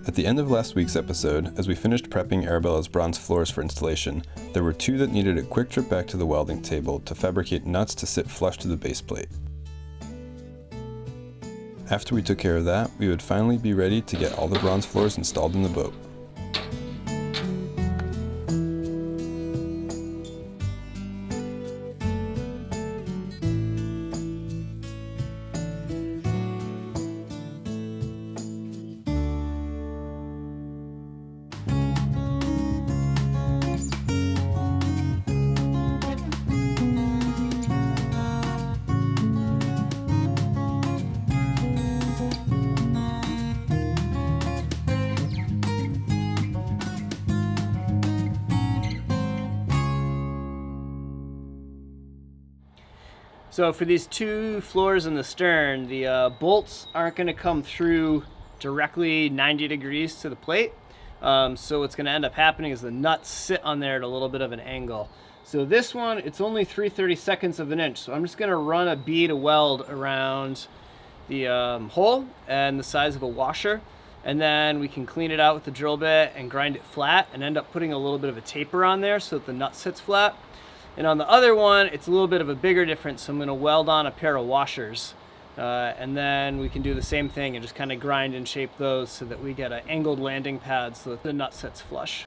At the end of last week's episode, as we finished prepping Arabella's bronze floors for installation, there were two that needed a quick trip back to the welding table to fabricate nuts to sit flush to the base plate. After we took care of that, we would finally be ready to get all the bronze floors installed in the boat. So for these two floors in the stern, the bolts aren't going to come through directly 90 degrees to the plate. So what's going to end up happening is the nuts sit on there at a little bit of an angle. So this one, it's only 3/32 of an inch. So I'm just going to run a bead of weld around the hole and the size of a washer. And then we can clean it out with the drill bit and grind it flat and end up putting a little bit of a taper on there so that the nut sits flat. And on the other one, it's a little bit of a bigger difference, so I'm going to weld on a pair of washers. And then we can do the same thing and just kind of grind and shape those so that we get an angled landing pad so that the nut sits flush.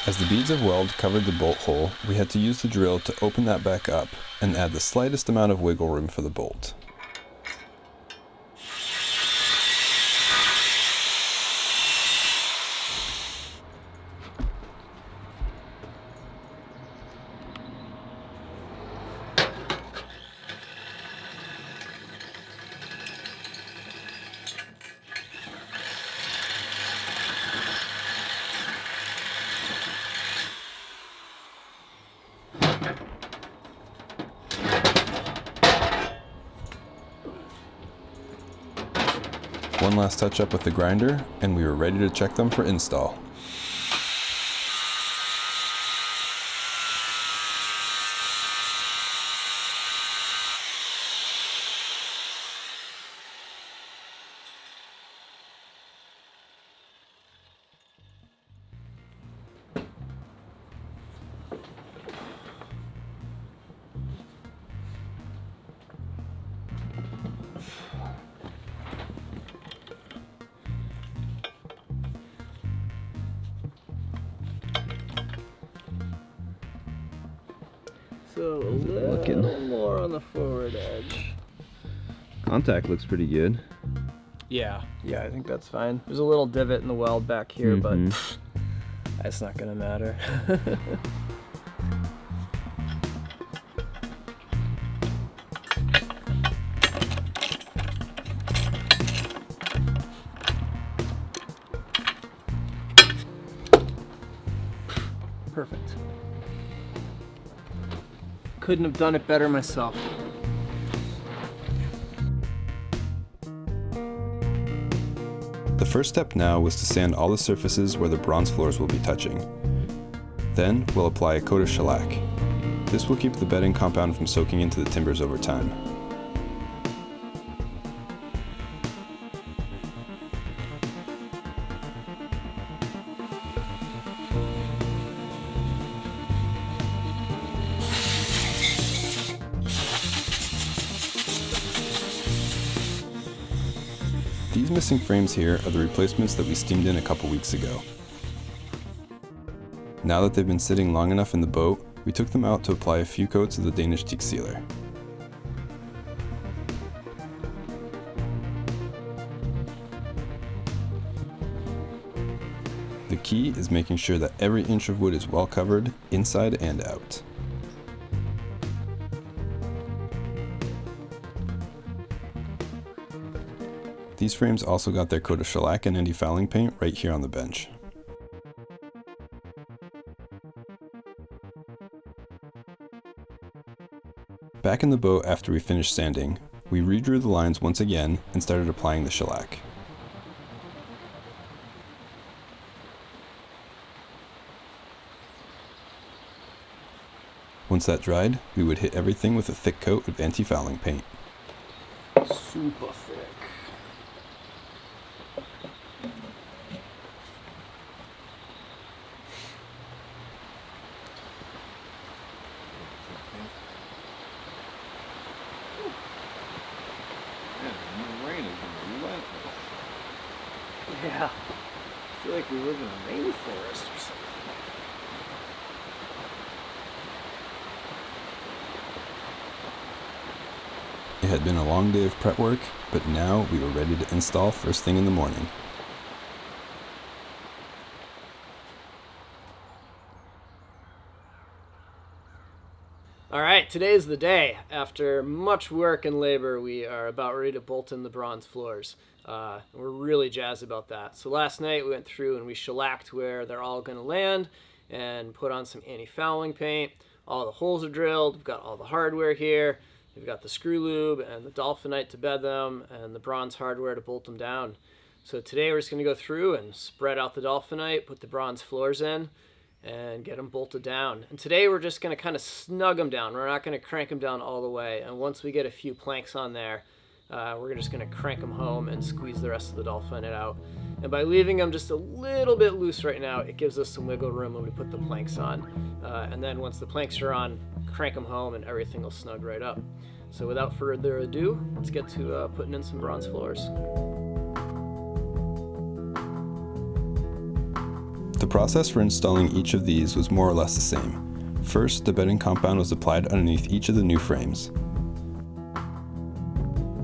As the beads of weld covered the bolt hole, we had to use the drill to open that back up and add the slightest amount of wiggle room for the bolt. One last touch up with the grinder, and we were ready to check them for install. So a little more on the forward edge. Contact looks pretty good. Yeah, I think that's fine. There's a little divot in the weld back here, but that's not gonna matter. Perfect. Couldn't have done it better myself. The first step now was to sand all the surfaces where the bronze floors will be touching. Then we'll apply a coat of shellac. This will keep the bedding compound from soaking into the timbers over time. These missing frames here are the replacements that we steamed in a couple weeks ago. Now that they've been sitting long enough in the boat, we took them out to apply a few coats of the Danish teak sealer. key is making sure that every inch of wood is well covered, inside and out. These frames also got their coat of shellac and anti-fouling paint right here on the bench. Back in the boat after we finished sanding, we redrew the lines once again and started applying the shellac. Once that dried, we would hit everything with a thick coat of anti-fouling paint. Super thick. Yeah, I feel like we live in a rainforest or something. It had been a long day of prep work, but now we were ready to install first thing in the morning. Alright, today's the day. After much work and labor, we are about ready to bolt in the bronze floors. We're really jazzed about that. So last night we went through and we shellacked where they're all going to land and put on some anti-fouling paint. All the holes are drilled. We've got all the hardware here. We've got the screw lube and the dolphinite to bed them and the bronze hardware to bolt them down. So today we're just going to go through and spread out the dolphinite, put the bronze floors in, and get them bolted down. And today we're just going to kind of snug them down. We're not going to crank them down all the way. And once we get a few planks on there, we're just going to crank them home and squeeze the rest of the dolphinite out. And by leaving them just a little bit loose right now, it gives us some wiggle room when we put the planks on. And then once the planks are on, crank them home and everything will snug right up. So without further ado, let's get to putting in some bronze floors. The process for installing each of these was more or less the same. First, the bedding compound was applied underneath each of the new frames,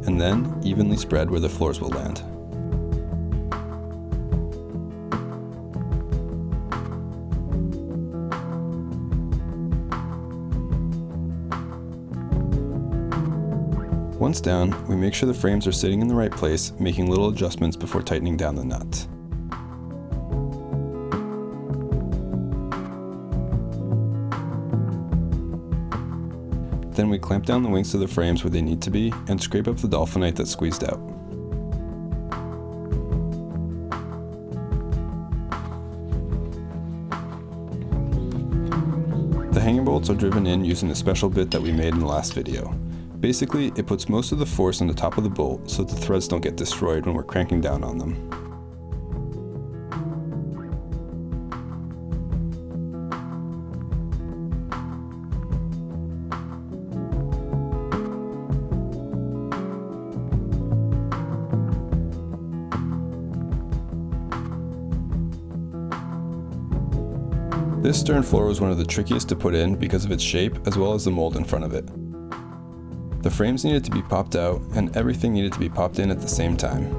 and then evenly spread where the floors will land. Once down, we make sure the frames are sitting in the right place, making little adjustments before tightening down the nut. Then we clamp down the wings of the frames where they need to be and scrape up the dolphinite that's squeezed out. The hanging bolts are driven in using a special bit that we made in the last video. Basically, it puts most of the force on the top of the bolt so the threads don't get destroyed when we're cranking down on them. This stern floor was one of the trickiest to put in because of its shape as well as the mold in front of it. The frames needed to be popped out and everything needed to be popped in at the same time.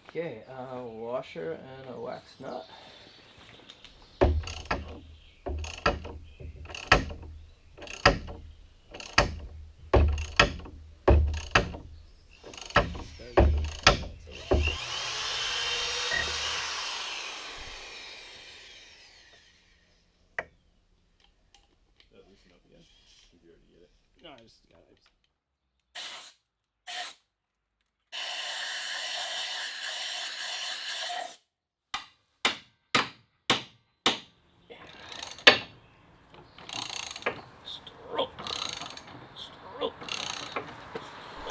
Okay, washer and a wax nut. No, I just got it.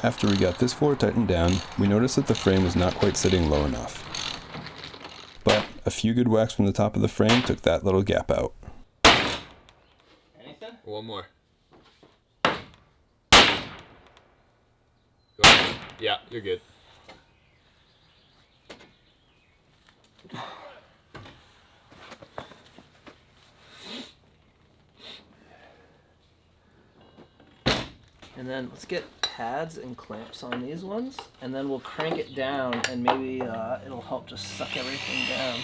After we got this floor tightened down, we noticed that the frame was not quite sitting low enough. But a few good whacks from the top of the frame took that little gap out. Anything? One more. Go ahead. Yeah, you're good. And then let's get pads and clamps on these ones, and then we'll crank it down, and maybe it'll help just suck everything down.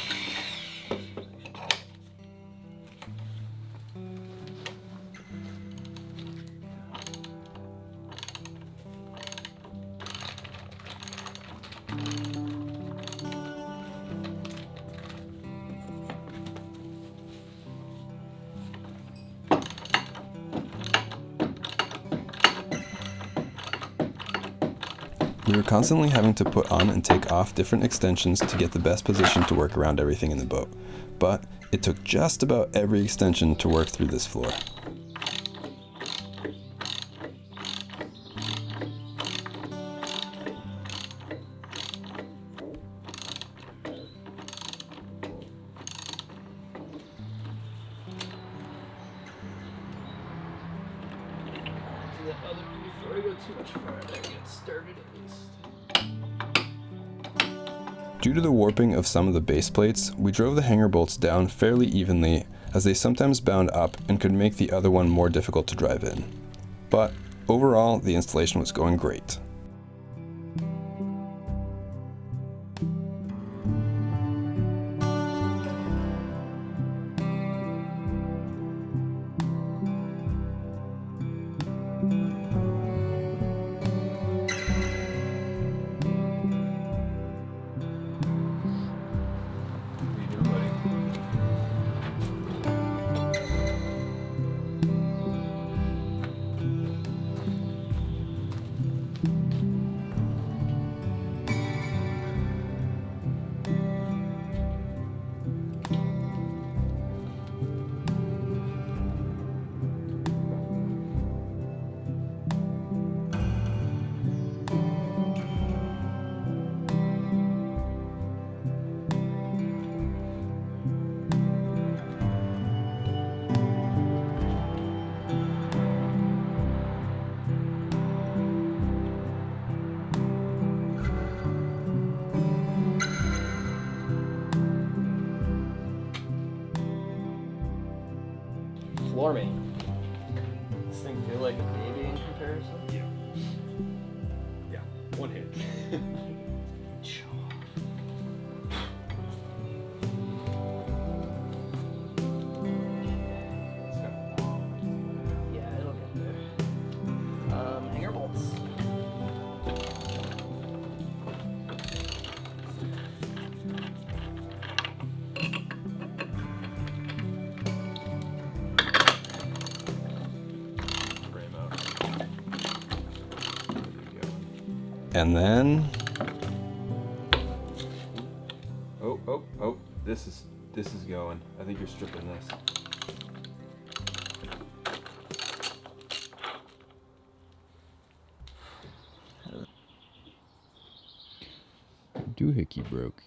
We were constantly having to put on and take off different extensions to get the best position to work around everything in the boat, but it took just about every extension to work through this floor. Do the other one before I go too much farther. Get started at least. Due to the warping of some of the base plates, we drove the hanger bolts down fairly evenly, as they sometimes bound up and could make the other one more difficult to drive in. But overall, the installation was going great. Floor me. This thing feel like a baby in comparison? Yeah. One hit. Yeah, it'll get there. Hanger bolts. And then, Oh, this is going. I think you're stripping this. doohickey broke.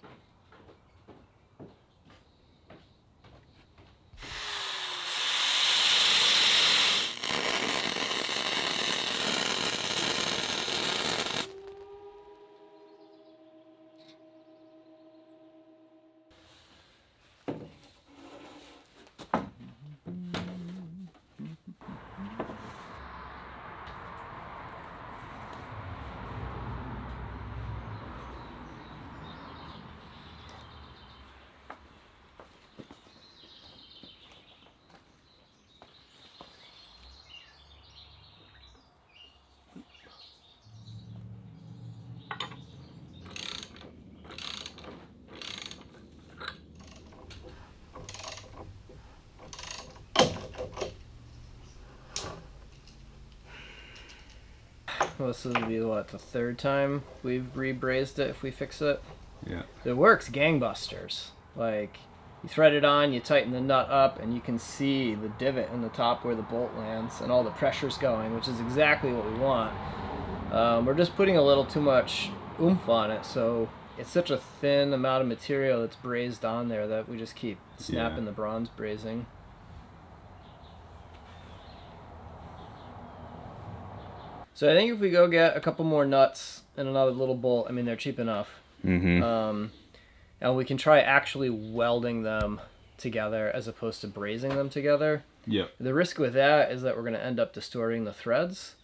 Well, this will be what, the third time we've rebrazed it if we fix it? Yeah. It works gangbusters. Like, you thread it on, you tighten the nut up, and you can see the divot in the top where the bolt lands, and all the pressure's going, which is exactly what we want. We're just putting a little too much oomph on it, so it's such a thin amount of material that's brazed on there that we just keep snapping the bronze brazing. So I think if we go get a couple more nuts and another little bolt, I mean, they're cheap enough. And we can try actually welding them together as opposed to brazing them together. Yep. The risk with that is that we're going to end up distorting the threads.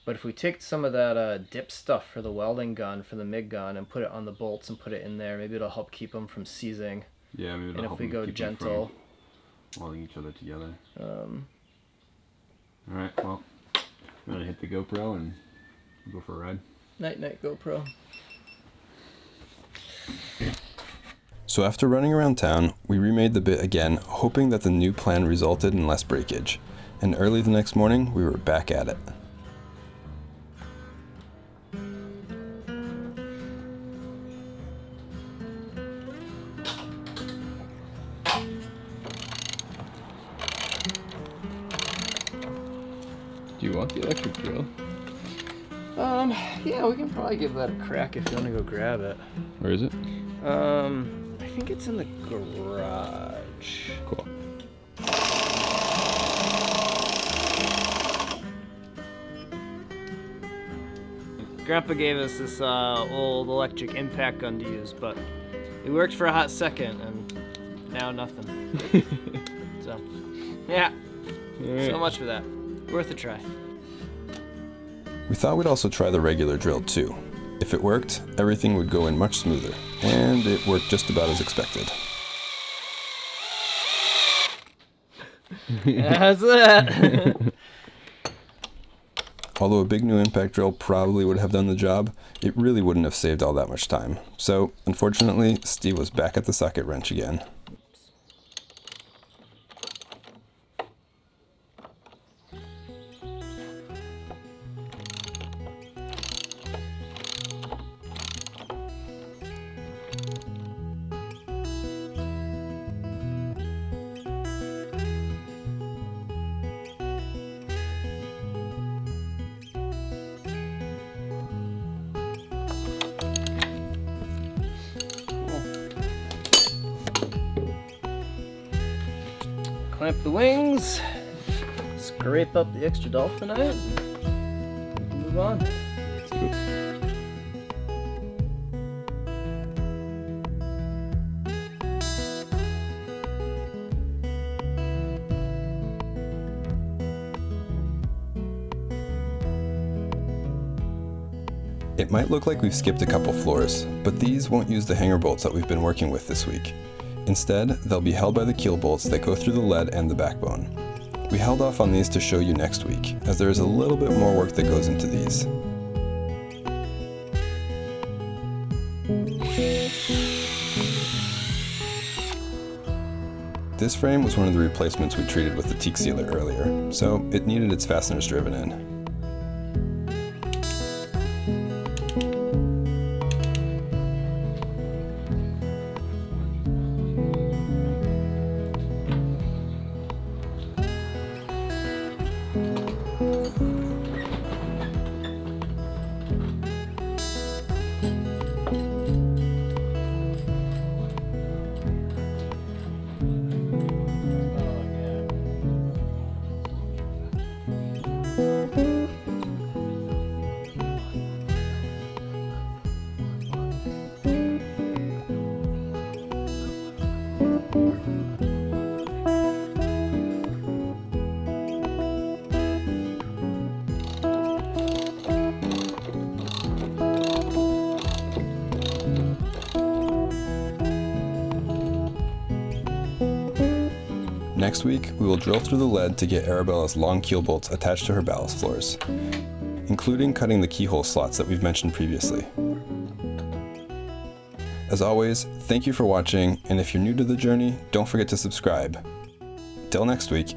But if we take some of that dip stuff for the welding gun, for the MIG gun, and put it on the bolts and put it in there, maybe it'll help keep them from seizing. Yeah, maybe it'll and help if we them go keep gentle. from welding each other together. Alright, well, I'm going to hit the GoPro and go for a ride. Night night GoPro. So after running around town, we remade the bit again, hoping that the new plan resulted in less breakage. And early the next morning, we were back at it. Do you want the electric drill? Yeah, we can probably give that a crack if you want to go grab it. Where is it? I think it's in the garage. Cool. Grandpa gave us this old electric impact gun to use, but it worked for a hot second, and now nothing. So, yeah. So much for that. Worth a try. We thought we'd also try the regular drill too. If it worked, everything would go in much smoother, and it worked just about as expected. That's it. Although a big new impact drill probably would have done the job, it really wouldn't have saved all that much time. So, unfortunately, Steve was back at the socket wrench again. Clamp the wings, scrape up the extra dolphinite, and move on. It might look like we've skipped a couple floors, but these won't use the hanger bolts that we've been working with this week. Instead, they'll be held by the keel bolts that go through the lead and the backbone. We held off on these to show you next week, as there is a little bit more work that goes into these. This frame was one of the replacements we treated with the teak sealer earlier, so it needed its fasteners driven in. Next week, we will drill through the lead to get Arabella's long keel bolts attached to her ballast floors, including cutting the keyhole slots that we've mentioned previously. As always, thank you for watching, and if you're new to the journey, don't forget to subscribe. Till next week.